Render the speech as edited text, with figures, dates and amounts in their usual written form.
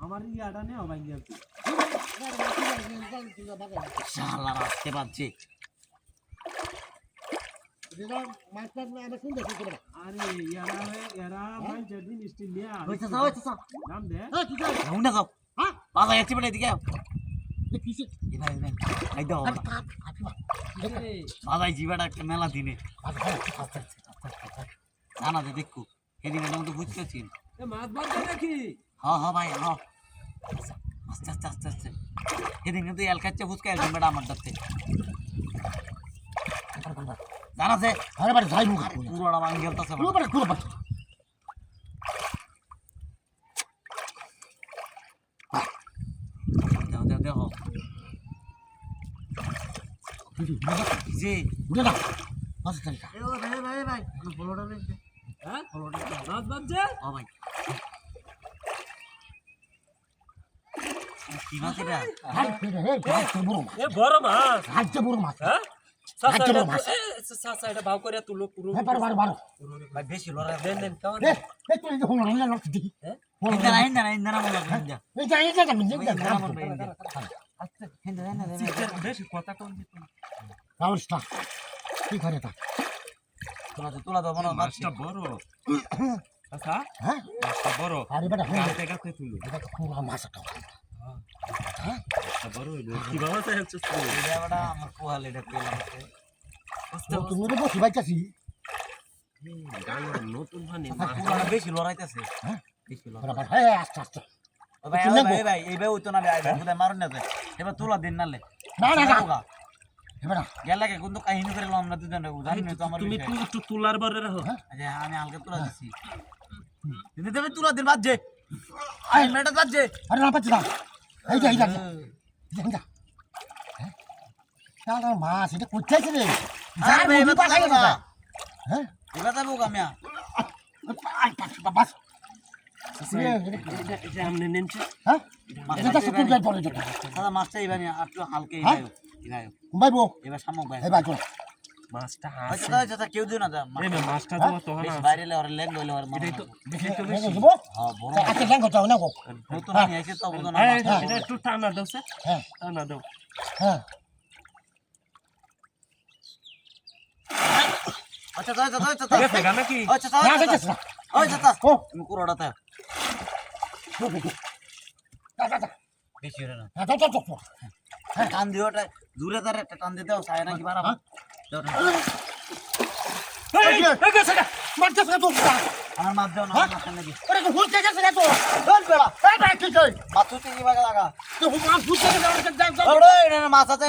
আমার ইয়াটা নেও ভাই গেছে শালা রাখতে পারছি আরে এরা ভাই যদি মিষ্টি নিয়া হইছে যাও নাম দে না যাও বাবা একটু বলে এদিকে আই দাও বাবাই জিবাটা একটা মেলা দিনে না দে দেখু সেদিন এটা তো বুঝতেছি মাছ মারবে নাকি হ্যাঁ ভাই হ্যাঁ আস্তে সেদিন কিন্তু এলকাচ্ছে ফুচকা একদম বেড়া আমার দাঁতে জানা যে আরে বাড়ি যাই পুরোটা ভাঙি গেলতেছে দেখো জি উঠে না মাছ তালিকা ভাই বড়টা দেখবে হ্যাঁ মাছ মারছে ও ভাই কি মাছ এটা এ বড় মাছ রাজ্য বড় মাছ হ্যাঁ এটা ভাও করে তুলো পুরো বারো ভাই বেশি লড়াই দেন কেমন তুই যখন দেখি ইন্দানা বলা ইন্দা এই যাই যাই আমি বেশি কথা কম দিত রাউস্টা কি করে তা তোলা তো মনে মাছটা বড় আচ্ছা হ্যাঁ মাছটা বড় আরে বেটা গাতে গাতে তুলো এটা তো পুরো মাছটা মাছটা বড় হইলো কি বাবা চাই হচ্ছে এটা বড় আমার কোহাল এটা পেলাম তুমি রে বসি বাইতাছি গানের নতুন মানে পুরোটা বেশি লড়াইতেছে হ্যাঁ বেশি বরাবর হ্যাঁ আস্তে আস্তে ভাই এই ভাই ওই তো না ভাই কোথায় মারুন না এবার তোলা দিন নালে না এবার গেলাকে কিন্তু কাহিনী করে আমরা দুজন জানি না তো আমার তুমি একটু তুলার বরে রাখো আচ্ছা আমি হালকা তুলা দিছি দিদি দেবে তুলা দিন বাজে আই মেটা বাজে আরে না পাচ্ছি না এই যা যা শালা মাছ এটা কোথায় রে আরে ভাই এবার পাঠাই না হ্যাঁ এবার যাবো কামিয়া আই পাচ্ছি বাবা এটা আমনে নেনছে হ্যাঁ এটা তো তুই যাই পড়ে যা দাদা মাছটা এবার একটু হালকা ইগায় বাইবো এবার সামক ভাই এই বাজো মাছটা আচ্ছা আচ্ছা কেউ দিও না যা এই মাছটা তো তো বেশ বাইরে লে ওর লেগ লইলে ওর মাছ এটাই তো বেশি তো দেখো বেশি দেবো হ্যাঁ বড় আচ্ছা ল্যাঙ্গো যাও না গো নতুন আমি এসে তো বুঝো না এটা একটু টানা দাও স্যার হ্যাঁ টানা দাও হ্যাঁ আচ্ছা যাও গেছে গা নাকি আচ্ছা না দেখছ না আচ্ছা ও তুমি কুড়াটা তাই যা বেশি হলো না হ্যাঁ টান দিওটা দূরে তার একটা টান দিতে দাও সায় নাকি বাড়াবো এই গেছে না মারতে তো আমার মাছ দাও না মাছ নাকি ওরে তো হুলতে গেছে না তো চল বেড়া এই ভাই কি কই মাছ তুই কি বাগা লাগা তো মাছ হুলতে গেছে মাছ আছে